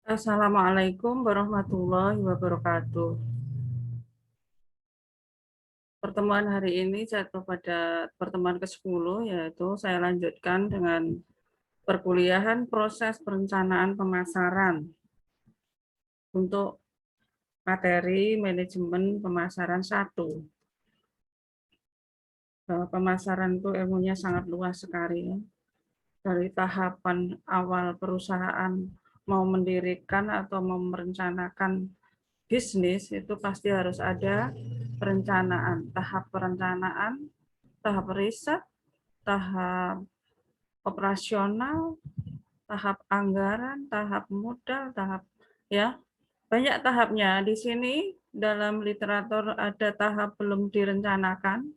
Assalamualaikum warahmatullahi wabarakatuh. Pertemuan hari ini jatuh pada pertemuan ke-10, yaitu saya lanjutkan dengan perkuliahan proses perencanaan pemasaran untuk materi manajemen pemasaran 1. Pemasaran itu ilmunya sangat luas sekali, ya. Dari tahapan awal perusahaan mau mendirikan atau mau merencanakan bisnis, itu pasti harus ada perencanaan, tahap riset, tahap operasional, tahap anggaran, tahap modal, tahap, ya, banyak tahapnya. Di sini dalam literatur ada tahap belum direncanakan,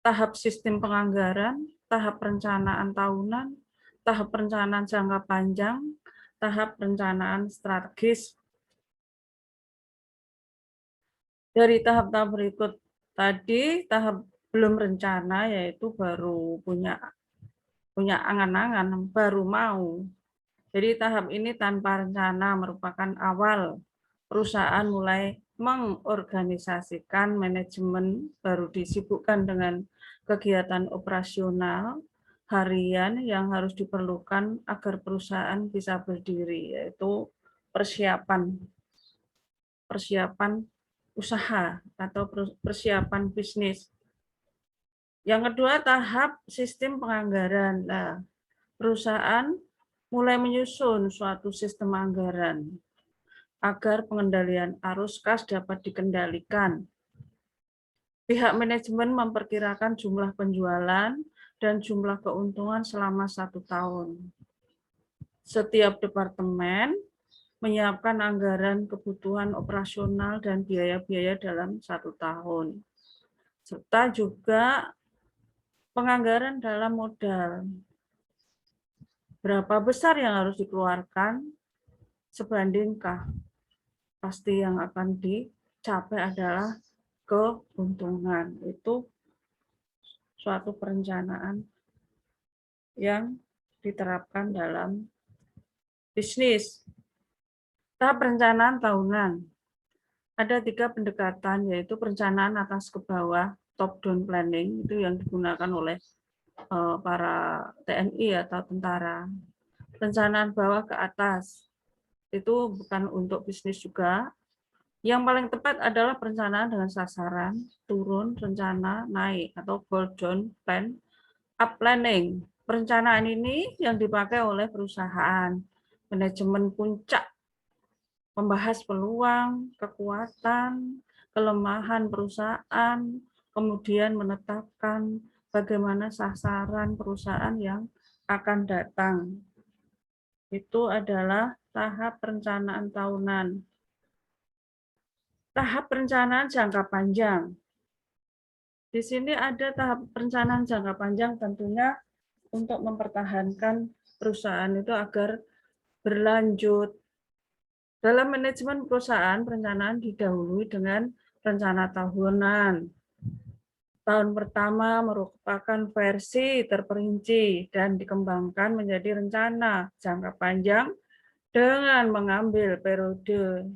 tahap sistem penganggaran, tahap perencanaan tahunan, tahap perencanaan jangka panjang, tahap perencanaan strategis. Dari tahap-tahap berikut tadi, tahap belum rencana yaitu baru punya angan-angan, baru mau. Jadi tahap ini tanpa rencana merupakan awal perusahaan mulai mengorganisasikan manajemen, baru disibukkan dengan kegiatan operasional harian yang harus diperlukan agar perusahaan bisa berdiri, yaitu persiapan persiapan usaha atau persiapan bisnis. Yang kedua, tahap sistem penganggaran. Nah, perusahaan mulai menyusun suatu sistem anggaran agar pengendalian arus kas dapat dikendalikan. Pihak manajemen memperkirakan jumlah penjualan dan jumlah keuntungan selama 1 tahun. Setiap departemen menyiapkan anggaran kebutuhan operasional dan biaya-biaya dalam 1 tahun. Serta juga penganggaran dalam modal. Berapa besar yang harus dikeluarkan sebandingkah pasti yang akan dicapai adalah keuntungan. Itu suatu perencanaan yang diterapkan dalam bisnis. Tahap perencanaan tahunan. Ada 3 pendekatan, yaitu perencanaan atas ke bawah, top down planning, itu yang digunakan oleh para TNI atau tentara. Perencanaan bawah ke atas, itu bukan untuk bisnis juga. Yang paling tepat adalah perencanaan dengan sasaran, turun, rencana, naik, atau goal down plan, up planning. Perencanaan ini yang dipakai oleh perusahaan, manajemen puncak, membahas peluang, kekuatan, kelemahan perusahaan, kemudian menetapkan bagaimana sasaran perusahaan yang akan datang. Itu adalah tahap perencanaan tahunan. Tahap perencanaan jangka panjang. Di sini ada tahap perencanaan jangka panjang tentunya untuk mempertahankan perusahaan itu agar berlanjut. Dalam manajemen perusahaan, perencanaan didahului dengan rencana tahunan. Tahun pertama merupakan versi terperinci dan dikembangkan menjadi rencana jangka panjang dengan mengambil periode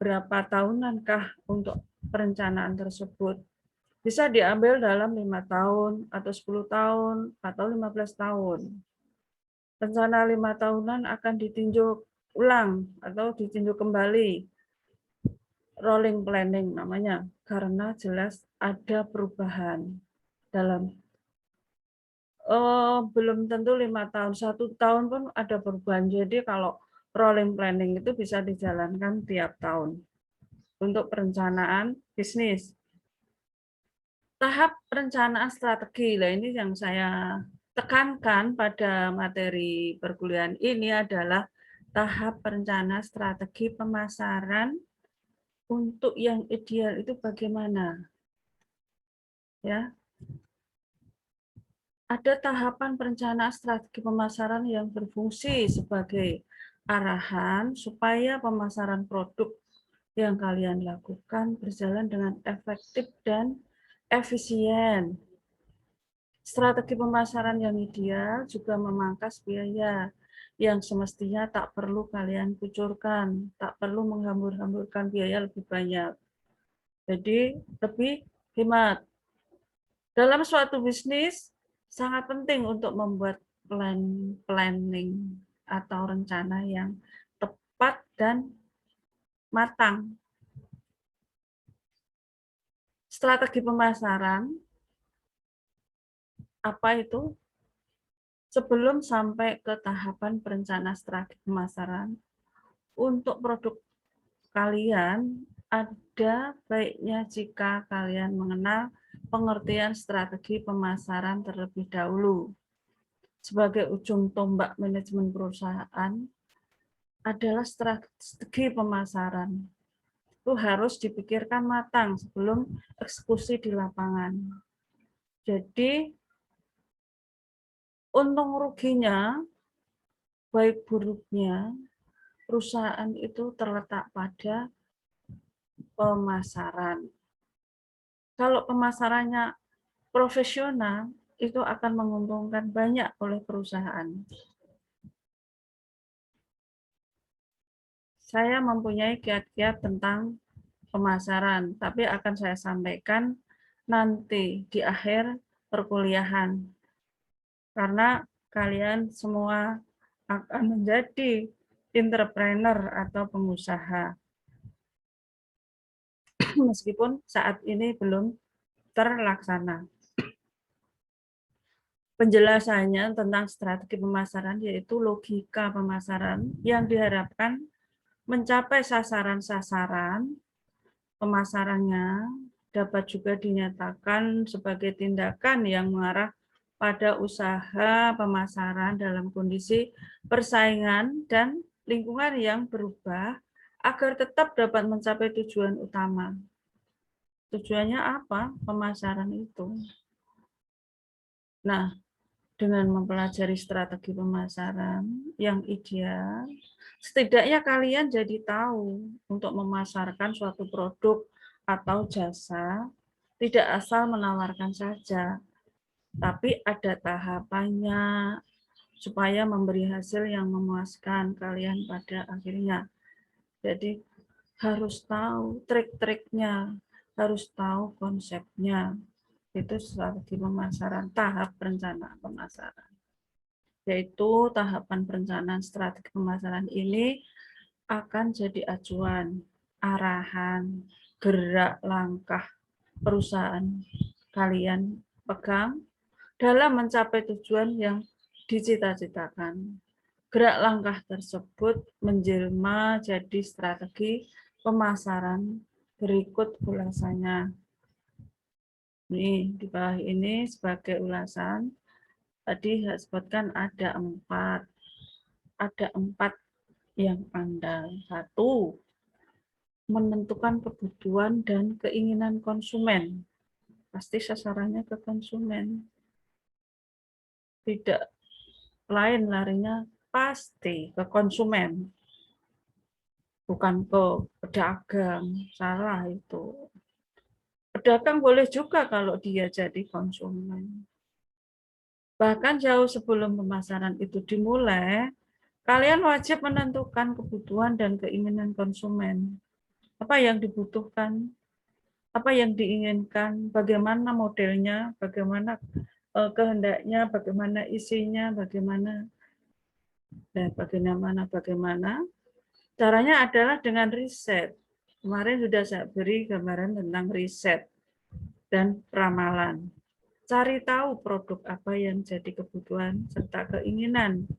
berapa tahunankah untuk perencanaan tersebut. Bisa diambil dalam 5 tahun, atau 10 tahun, atau 15 tahun. Rencana 5 tahunan akan ditinjau ulang atau ditinjau kembali. Rolling planning namanya, karena jelas ada perubahan dalam belum tentu 5 tahun, 1 tahun pun ada perubahan. Jadi kalau rolling planning itu bisa dijalankan tiap tahun untuk perencanaan bisnis. Tahap perencanaan strategi, lah ini yang saya tekankan pada materi perkuliahan ini adalah tahap perencanaan strategi pemasaran untuk yang ideal itu bagaimana. Ya, ada tahapan perencanaan strategi pemasaran yang berfungsi sebagai arahan supaya pemasaran produk yang kalian lakukan berjalan dengan efektif dan efisien. Strategi pemasaran yang ideal juga memangkas biaya. yang semestinya tak perlu kalian kucurkan, tak perlu menghambur-hamburkan biaya lebih banyak. Jadi lebih hemat. Dalam suatu bisnis sangat penting untuk membuat planning atau rencana yang tepat dan matang. Strategi pemasaran, apa itu? Sebelum sampai ke tahapan perencanaan strategi pemasaran, untuk produk kalian ada baiknya jika kalian mengenal pengertian strategi pemasaran terlebih dahulu. Sebagai ujung tombak manajemen perusahaan adalah strategi pemasaran. Itu harus dipikirkan matang sebelum eksekusi di lapangan. Jadi untung ruginya, baik buruknya, perusahaan itu terletak pada pemasaran. Kalau pemasarannya profesional, itu akan menguntungkan banyak oleh perusahaan. Saya mempunyai kiat-kiat tentang pemasaran, tapi akan saya sampaikan nanti di akhir perkuliahan. Karena kalian semua akan menjadi entrepreneur atau pengusaha. Meskipun saat ini belum terlaksana. Penjelasannya tentang strategi pemasaran yaitu logika pemasaran yang diharapkan mencapai sasaran-sasaran pemasarannya dapat juga dinyatakan sebagai tindakan yang mengarah pada usaha pemasaran dalam kondisi persaingan dan lingkungan yang berubah agar tetap dapat mencapai tujuan utama. Tujuannya apa? Pemasaran itu. Nah, dengan mempelajari strategi pemasaran yang ideal, setidaknya kalian jadi tahu untuk memasarkan suatu produk atau jasa, tidak asal menawarkan saja, tapi ada tahapannya supaya memberi hasil yang memuaskan kalian pada akhirnya. Jadi harus tahu trik-triknya, harus tahu konsepnya. Itu strategi pemasaran, tahap perencanaan pemasaran. Yaitu tahapan perencanaan strategi pemasaran ini akan jadi acuan, arahan, gerak langkah perusahaan kalian pegang dalam mencapai tujuan yang dicita-citakan. Gerak langkah tersebut menjelma jadi strategi pemasaran berikut ulasannya. Nih, di bawah ini sebagai ulasan, tadi saya sebutkan ada empat yang andal. Satu, menentukan kebutuhan dan keinginan konsumen. Pasti sasarannya ke konsumen. Tidak lain larinya pasti ke konsumen. Bukan ke pedagang, salah itu. Pedagang boleh juga kalau dia jadi konsumen. Bahkan jauh sebelum pemasaran itu dimulai, kalian wajib menentukan kebutuhan dan keinginan konsumen. Apa yang dibutuhkan, apa yang diinginkan, bagaimana modelnya, bagaimana kehendaknya, bagaimana isinya, bagaimana caranya adalah dengan riset. Kemarin sudah saya beri gambaran tentang riset dan ramalan. Cari tahu produk apa yang jadi kebutuhan serta keinginan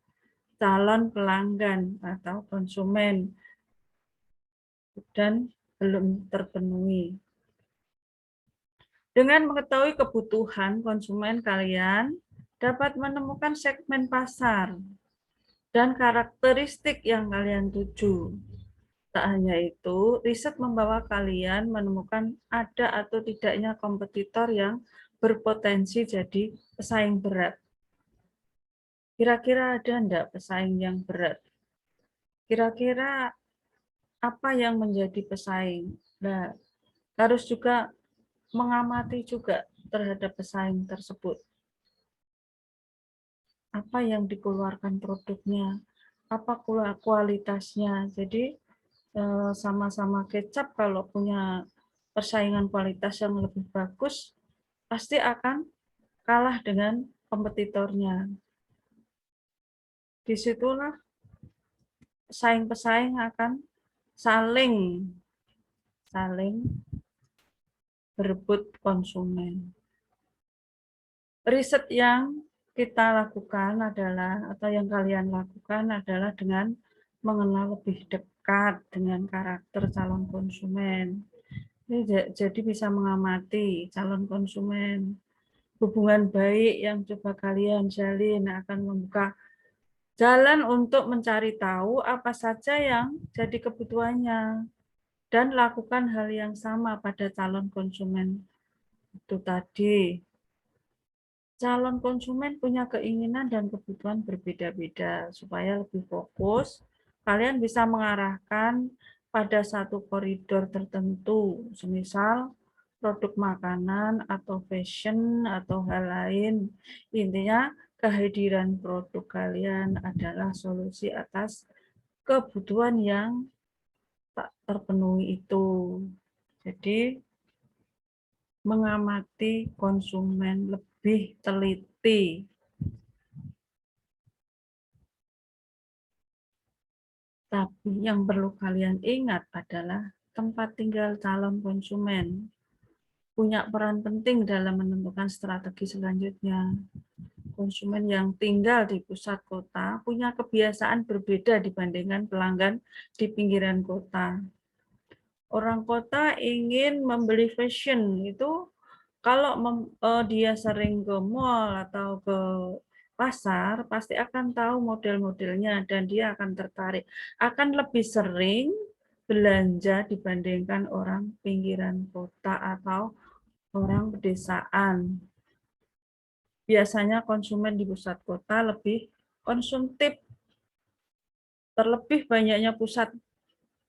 calon pelanggan atau konsumen dan belum terpenuhi. Dengan mengetahui kebutuhan konsumen kalian dapat menemukan segmen pasar dan karakteristik yang kalian tuju. Tak hanya itu, riset membawa kalian menemukan ada atau tidaknya kompetitor yang berpotensi jadi pesaing berat. Kira-kira ada enggak pesaing yang berat? Kira-kira apa yang menjadi pesaing? Nah, harus juga mengamati juga terhadap pesaing tersebut. Apa yang dikeluarkan produknya? apa kualitasnya. Jadi sama-sama kecap kalau punya persaingan kualitas yang lebih bagus, pasti akan kalah dengan kompetitornya. Disitulah pesaing-pesaing akan saling berebut konsumen. Riset yang kita lakukan adalah, atau yang kalian lakukan adalah dengan mengenal lebih dekat dengan karakter calon konsumen. Jadi bisa mengamati calon konsumen. Hubungan baik yang coba kalian jalin akan membuka jalan untuk mencari tahu apa saja yang jadi kebutuhannya dan lakukan hal yang sama pada calon konsumen itu tadi. Calon konsumen punya keinginan dan kebutuhan berbeda-beda. Supaya lebih fokus, kalian bisa mengarahkan pada satu koridor tertentu, semisal produk makanan atau fashion atau hal lain. Intinya kehadiran produk kalian adalah solusi atas kebutuhan yang tak terpenuhi itu. Jadi mengamati konsumen lebih teliti. Tapi yang perlu kalian ingat adalah tempat tinggal calon konsumen punya peran penting dalam menentukan strategi selanjutnya. Konsumen yang tinggal di pusat kota punya kebiasaan berbeda dibandingkan pelanggan di pinggiran kota. Orang kota ingin membeli fashion itu kalau dia sering ke mall atau ke pasar, pasti akan tahu model-modelnya dan dia akan tertarik. Akan lebih sering belanja dibandingkan orang pinggiran kota atau orang pedesaan. Biasanya konsumen di pusat kota lebih konsumtif, terlebih banyaknya pusat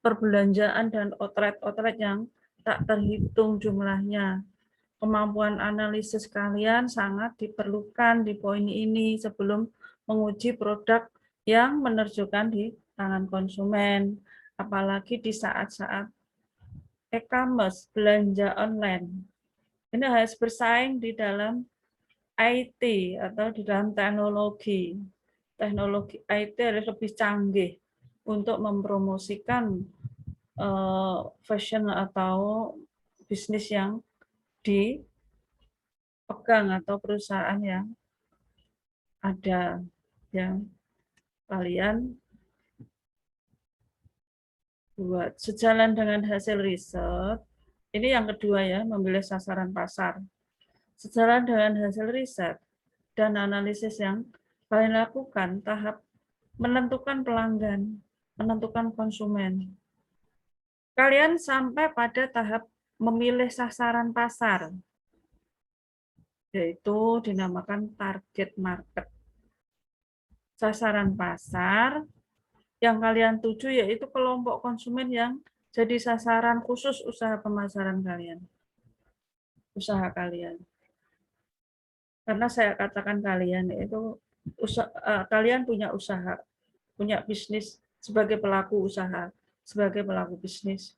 perbelanjaan dan outlet-outlet yang tak terhitung jumlahnya. Kemampuan analisis kalian sangat diperlukan di poin ini sebelum menguji produk yang menerjukan di tangan konsumen, apalagi di saat-saat e-commerce, belanja online. Ini harus bersaing di dalam IT atau di dalam teknologi. Teknologi IT harus lebih canggih untuk mempromosikan fashion atau bisnis yang dipegang atau perusahaan yang ada yang kalian buat. Sejalan dengan hasil riset, ini yang kedua ya, memilih sasaran pasar. Sejalan dengan hasil riset dan analisis yang kalian lakukan, tahap menentukan pelanggan, menentukan konsumen. Kalian sampai pada tahap memilih sasaran pasar, yaitu dinamakan target market. Sasaran pasar yang kalian tuju yaitu kelompok konsumen yang jadi sasaran khusus usaha pemasaran kalian, usaha kalian. Karena saya katakan kalian itu kalian punya usaha, punya bisnis sebagai pelaku usaha, sebagai pelaku bisnis.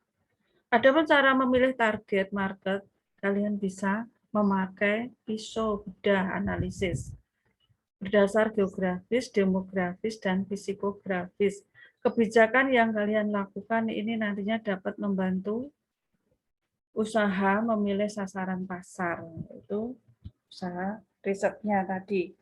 Adapun cara memilih target market, kalian bisa memakai pisau bedah analisis berdasar geografis, demografis, dan psikografis. Kebijakan yang kalian lakukan ini nantinya dapat membantu usaha memilih sasaran pasar, itu usaha risetnya tadi.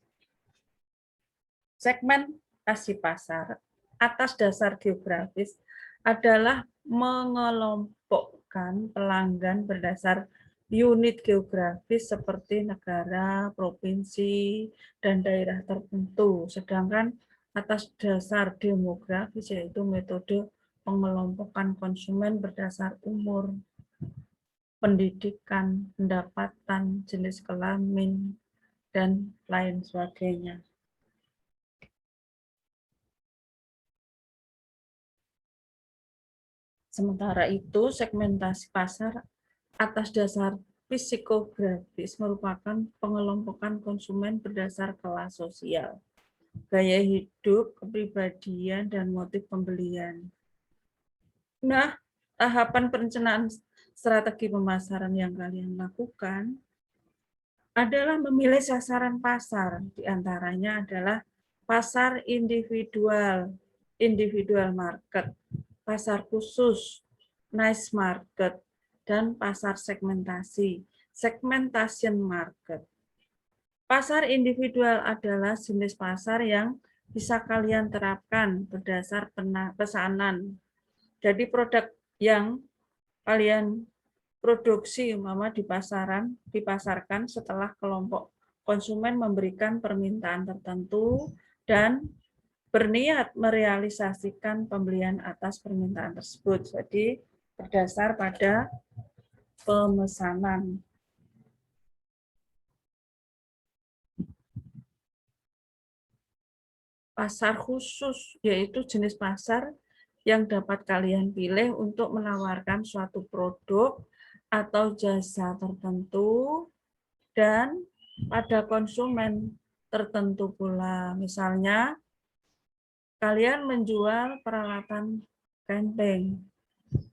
Segmentasi pasar atas dasar geografis adalah mengelompokkan pelanggan berdasar unit geografis seperti negara, provinsi, dan daerah tertentu. Sedangkan atas dasar demografis yaitu metode pengelompokan konsumen berdasar umur, pendidikan, pendapatan, jenis kelamin, dan lain sebagainya. Sementara itu, segmentasi pasar atas dasar psikografis merupakan pengelompokan konsumen berdasar kelas sosial. gaya hidup, kepribadian, dan motif pembelian. Nah, tahapan perencanaan strategi pemasaran yang kalian lakukan adalah memilih sasaran pasar. Di antaranya adalah pasar individual, individual market, pasar khusus, niche market, dan pasar segmentasi, segmentation market. Pasar individual adalah jenis pasar yang bisa kalian terapkan berdasar pesanan. Jadi produk yang kalian produksi umpama dipasarkan setelah kelompok konsumen memberikan permintaan tertentu dan berniat merealisasikan pembelian atas permintaan tersebut. Jadi berdasar pada pemesanan. Pasar khusus yaitu jenis pasar yang dapat kalian pilih untuk menawarkan suatu produk atau jasa tertentu dan pada konsumen tertentu pula. Misalnya, kalian menjual peralatan camping,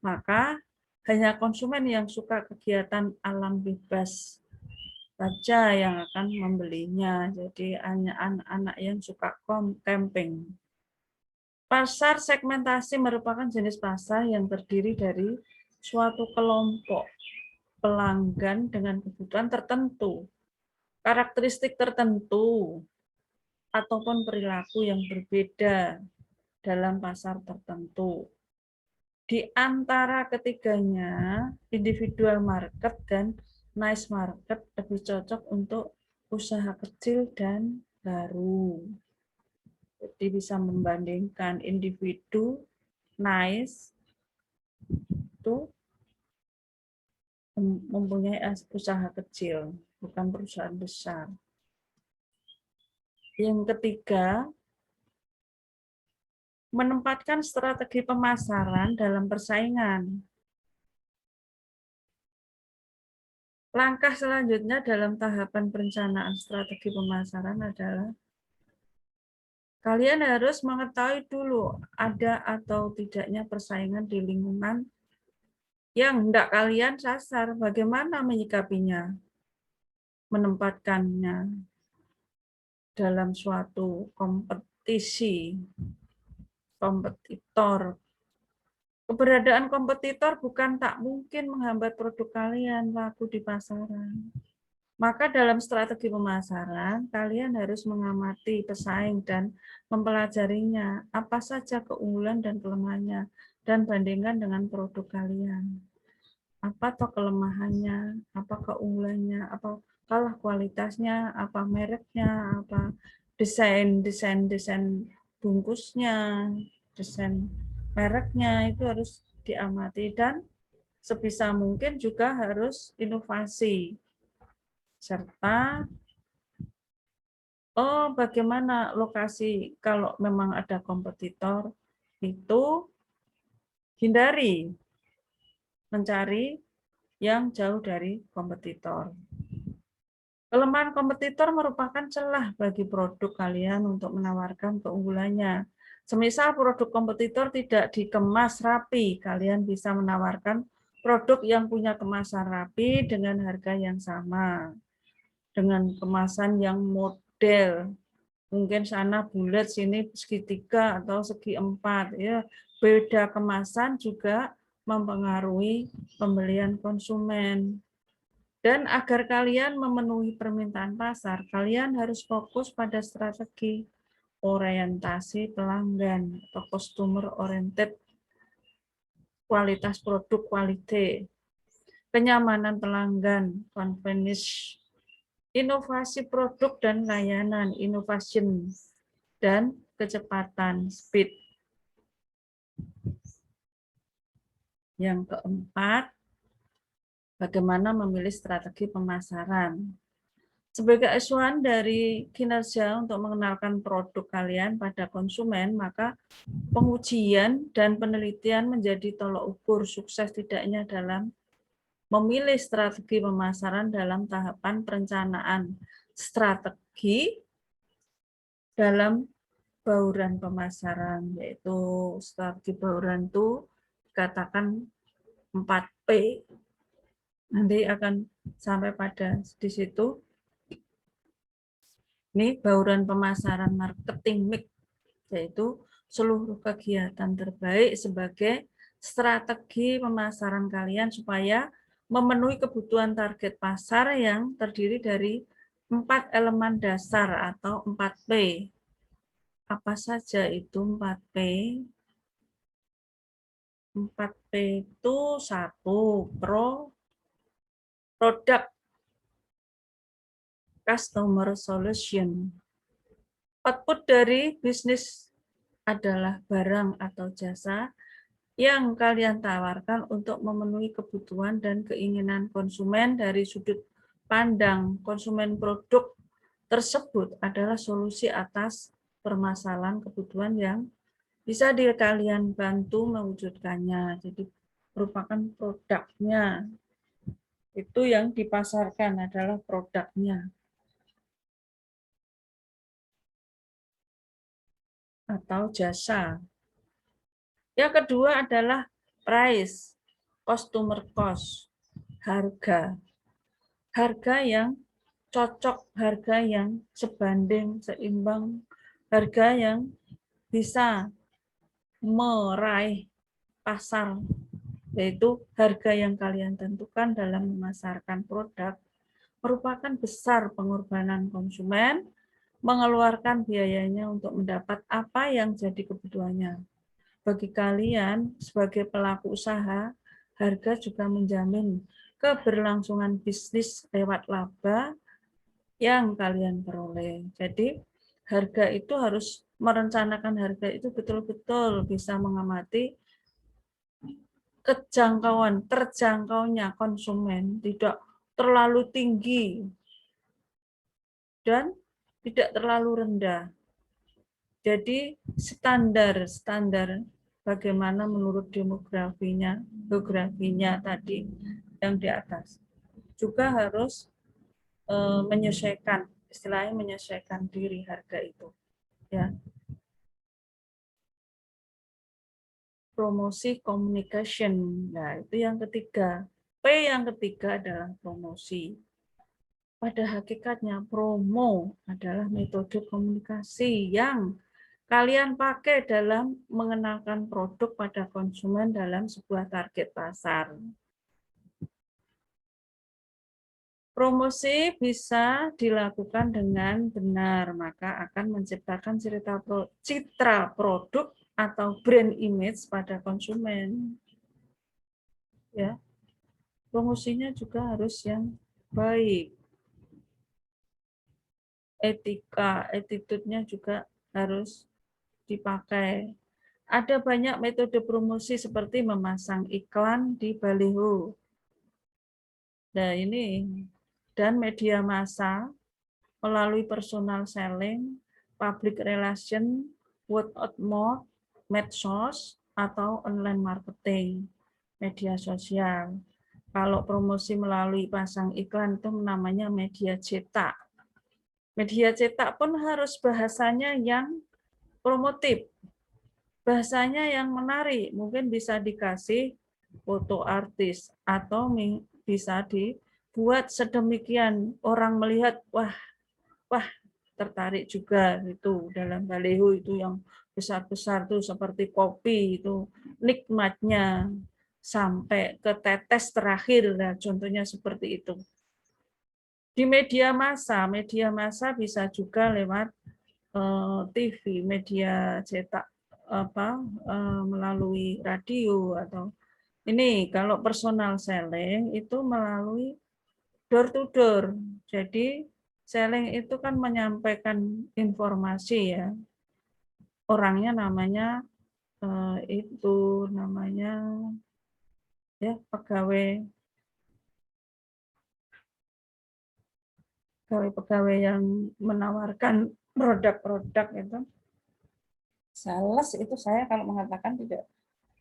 maka hanya konsumen yang suka kegiatan alam bebas saja yang akan membelinya. Jadi hanya anak-anak yang suka camping. Pasar segmentasi merupakan jenis pasar yang terdiri dari suatu kelompok pelanggan dengan kebutuhan tertentu, karakteristik tertentu, ataupun perilaku yang berbeda dalam pasar tertentu. Di antara ketiganya, individual market dan niche market lebih cocok untuk usaha kecil dan baru. Jadi bisa membandingkan individu, niche, itu mempunyai usaha kecil, bukan perusahaan besar. Yang ketiga, menempatkan strategi pemasaran dalam persaingan. Langkah selanjutnya dalam tahapan perencanaan strategi pemasaran adalah kalian harus mengetahui dulu ada atau tidaknya persaingan di lingkungan yang hendak kalian sasar, bagaimana menyikapinya, menempatkannya dalam suatu kompetisi, kompetitor. Keberadaan kompetitor bukan tak mungkin menghambat produk kalian laku di pasaran. Maka dalam strategi pemasaran, kalian harus mengamati pesaing dan mempelajarinya, apa saja keunggulan dan kelemahannya, dan bandingkan dengan produk kalian. Apa toh kelemahannya, apa keunggulannya, apa kalah kualitasnya, apa mereknya, apa desain bungkusnya, desain mereknya, itu harus diamati dan sebisa mungkin juga harus inovasi. Serta bagaimana lokasi kalau memang ada kompetitor itu hindari mencari yang jauh dari kompetitor. Kelemahan kompetitor merupakan celah bagi produk kalian untuk menawarkan keunggulannya. Semisal produk kompetitor tidak dikemas rapi, kalian bisa menawarkan produk yang punya kemasan rapi dengan harga yang sama. Dengan kemasan yang model, mungkin sana bulat, sini segitiga atau segi empat, ya beda kemasan juga mempengaruhi pembelian konsumen. Dan agar kalian memenuhi permintaan pasar, kalian harus fokus pada strategi orientasi pelanggan atau customer oriented, kualitas produk quality, kenyamanan pelanggan convenience, inovasi produk dan layanan, innovation, dan kecepatan, speed. Yang keempat, bagaimana memilih strategi pemasaran. Sebagai acuan dari kinerja untuk mengenalkan produk kalian pada konsumen, maka pengujian dan penelitian menjadi tolok ukur sukses tidaknya dalam memilih strategi pemasaran dalam tahapan perencanaan strategi dalam bauran pemasaran, yaitu strategi bauran itu katakan 4P. Nanti akan sampai pada di situ. Ini bauran pemasaran marketing mix, yaitu seluruh kegiatan terbaik sebagai strategi pemasaran kalian supaya memenuhi kebutuhan target pasar yang terdiri dari 4 elemen dasar atau 4P. Apa saja itu 4P? 4P itu 1, produk, customer solution. Output dari bisnis adalah barang atau jasa yang kalian tawarkan untuk memenuhi kebutuhan dan keinginan konsumen. Dari sudut pandang konsumen, produk tersebut adalah solusi atas permasalahan kebutuhan yang bisa kalian bantu mewujudkannya. Jadi merupakan produknya. Itu yang dipasarkan adalah produknya. Atau jasa. Yang kedua adalah price, customer cost, harga. Harga yang cocok, harga yang sebanding, seimbang, harga yang bisa meraih pasar, yaitu harga yang kalian tentukan dalam memasarkan produk merupakan besar pengorbanan konsumen, mengeluarkan biayanya untuk mendapat apa yang jadi kebutuhannya. Bagi kalian sebagai pelaku usaha, harga juga menjamin keberlangsungan bisnis lewat laba yang kalian peroleh. Jadi harga itu harus merencanakan harga itu betul-betul bisa mengamati terjangkaunya konsumen, tidak terlalu tinggi dan tidak terlalu rendah. Jadi standar bagaimana menurut geografinya tadi yang di atas juga harus menyesuaikan, istilahnya menyesuaikan diri harga itu. Ya. Promosi communication. Nah, itu yang ketiga. P yang ketiga adalah promosi. Pada hakikatnya promo adalah metode komunikasi yang kalian pakai dalam mengenalkan produk pada konsumen dalam sebuah target pasar. Promosi bisa dilakukan dengan benar, maka akan menciptakan citra produk atau brand image pada konsumen. Ya, promosinya juga harus yang baik. Etika, attitude-nya juga harus dipakai. Ada banyak metode promosi seperti memasang iklan di baliho. Nah, ini dan media massa melalui personal selling, public relation, word of mouth, medsos, atau online marketing, media sosial. Kalau promosi melalui pasang iklan itu namanya media cetak. Media cetak pun harus bahasanya yang promotif, bahasanya yang menarik. Mungkin bisa dikasih foto artis atau bisa dibuat sedemikian orang melihat, wah tertarik juga itu dalam baliho itu yang besar-besar tuh seperti kopi itu nikmatnya sampai ke tetes terakhir. Nah, contohnya seperti itu. Di media massa bisa juga lewat TV, media cetak melalui radio atau ini kalau personal selling itu melalui door to door. Jadi selling itu kan menyampaikan informasi ya. Orangnya namanya itu namanya ya pegawai yang menawarkan produk-produk itu. Sales itu saya kalau mengatakan tidak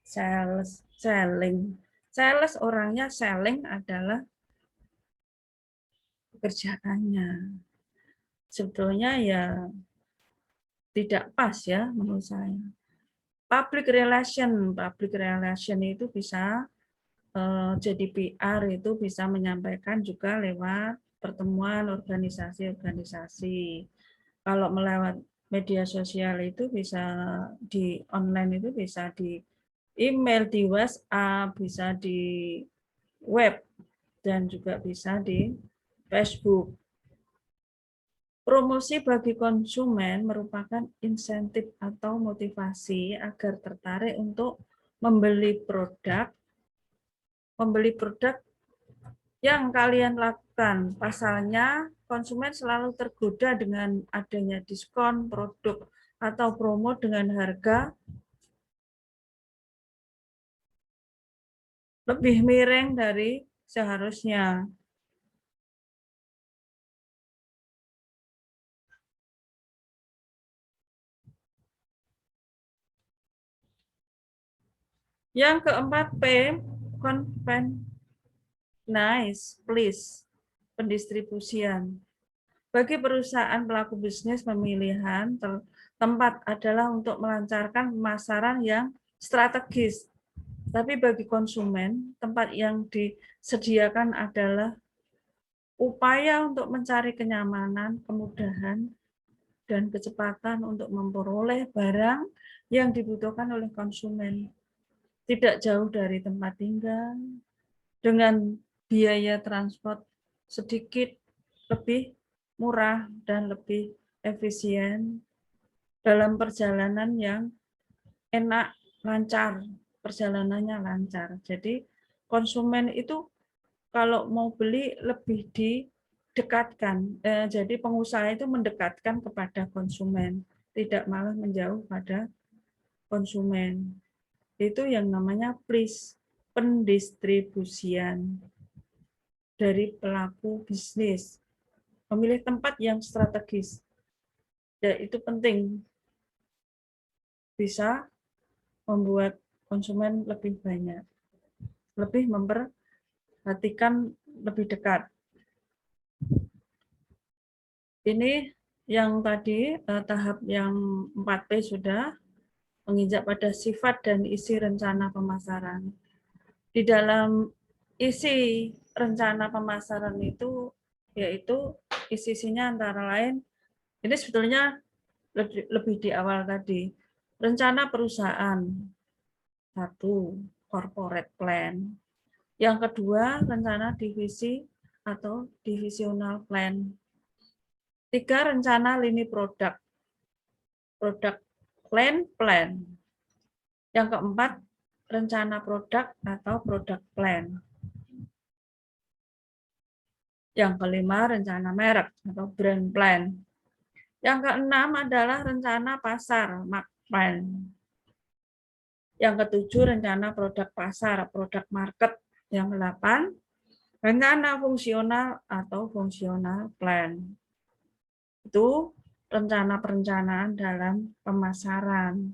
selling. Sales orangnya, selling adalah pekerjaannya. Sebetulnya ya tidak pas ya menurut saya. Public relation itu bisa jadi PR itu bisa menyampaikan juga lewat pertemuan organisasi-organisasi. Kalau melewat media sosial itu bisa di online itu bisa di email, di WhatsApp, bisa di web, dan juga bisa di Facebook. Promosi bagi konsumen merupakan insentif atau motivasi agar tertarik untuk membeli produk yang kalian lakukan. Pasalnya, konsumen selalu tergoda dengan adanya diskon produk atau promo dengan harga lebih miring dari seharusnya. Yang keempat, P, nice, please, pendistribusian. Bagi perusahaan pelaku bisnis, pemilihan tempat adalah untuk melancarkan pemasaran yang strategis. Tapi bagi konsumen, tempat yang disediakan adalah upaya untuk mencari kenyamanan, kemudahan, dan kecepatan untuk memperoleh barang yang dibutuhkan oleh konsumen. Tidak jauh dari tempat tinggal, dengan biaya transport sedikit lebih murah dan lebih efisien dalam perjalanan yang enak, lancar, perjalanannya lancar. Jadi konsumen itu kalau mau beli lebih didekatkan. Jadi pengusaha itu mendekatkan kepada konsumen, tidak malah menjauh pada konsumen. Itu yang namanya pendistribusian dari pelaku bisnis. Memilih tempat yang strategis. Ya, itu penting. Bisa membuat konsumen lebih banyak. Lebih memperhatikan lebih dekat. Ini yang tadi tahap yang 4P sudah menginjak pada sifat dan isi rencana pemasaran. Di dalam isi rencana pemasaran itu yaitu isi-isinya antara lain, ini sebetulnya lebih di awal tadi. Rencana perusahaan, satu, corporate plan. Yang kedua, rencana divisi atau divisional plan. Tiga, rencana lini produk, product plan. Yang keempat, rencana produk atau product plan. Yang kelima, rencana merek atau brand plan. Yang keenam adalah rencana pasar, market plan. Yang ketujuh, rencana produk pasar, produk market. Yang kedelapan, rencana fungsional atau fungsional plan. Itu rencana perencanaan dalam pemasaran.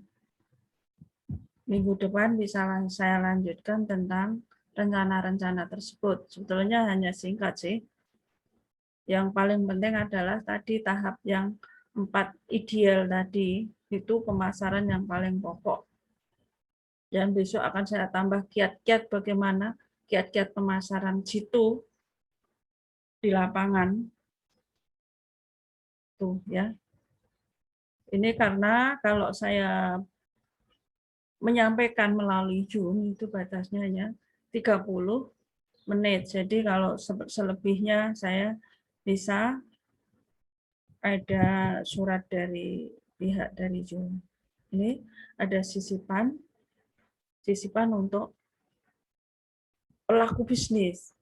Minggu depan bisa saya lanjutkan tentang rencana-rencana tersebut. Sebetulnya hanya singkat sih. Yang paling penting adalah tadi tahap yang 4 ideal tadi, itu pemasaran yang paling pokok. Dan besok akan saya tambah kiat-kiat bagaimana kiat-kiat pemasaran jitu di lapangan. Tuh ya. Ini karena kalau saya menyampaikan melalui Zoom itu batasnya hanya 30 menit. Jadi kalau selebihnya saya bisa ada surat dari pihak dari Zoom. Ini ada sisipan untuk pelaku bisnis.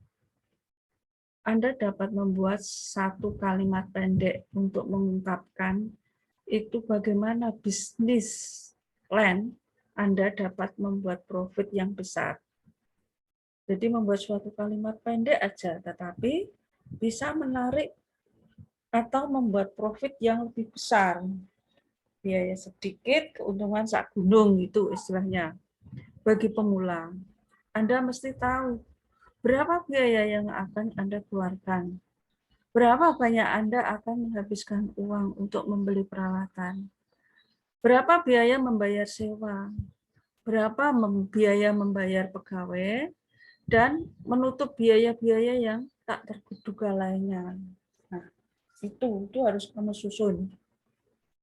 Anda dapat membuat satu kalimat pendek untuk mengungkapkan itu bagaimana bisnis plan Anda dapat membuat profit yang besar. Jadi membuat suatu kalimat pendek aja, tetapi bisa menarik atau membuat profit yang lebih besar. Biaya sedikit, keuntungan sak gunung, itu istilahnya. Bagi pemula, Anda mesti tahu berapa biaya yang akan Anda keluarkan. Berapa banyak Anda akan menghabiskan uang untuk membeli peralatan. Berapa biaya membayar sewa, berapa biaya membayar pegawai, dan menutup biaya-biaya yang tak terduga lainnya. Nah, itu harus kamu susun.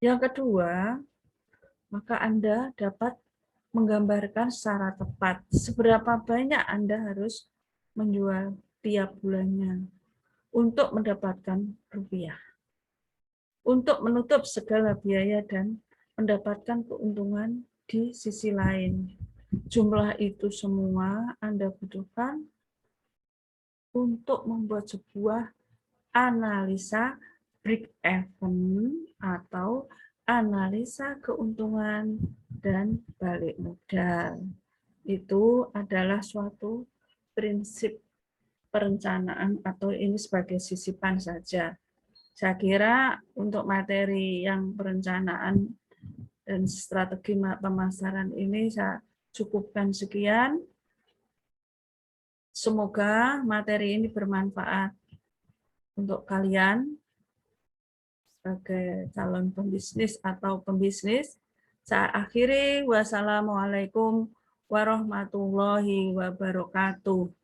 Yang kedua, maka Anda dapat menggambarkan secara tepat seberapa banyak Anda harus menjual tiap bulannya untuk mendapatkan rupiah. Untuk menutup segala biaya dan mendapatkan keuntungan di sisi lain. Jumlah itu semua Anda butuhkan untuk membuat sebuah analisa break even atau analisa keuntungan dan balik modal. Itu adalah suatu prinsip perencanaan atau ini sebagai sisipan saja. Saya kira untuk materi yang perencanaan dan strategi pemasaran ini saya cukupkan sekian. Semoga materi ini bermanfaat untuk kalian sebagai calon pembisnis atau pembisnis. Saya akhiri. Wassalamualaikum warahmatullahi wabarakatuh.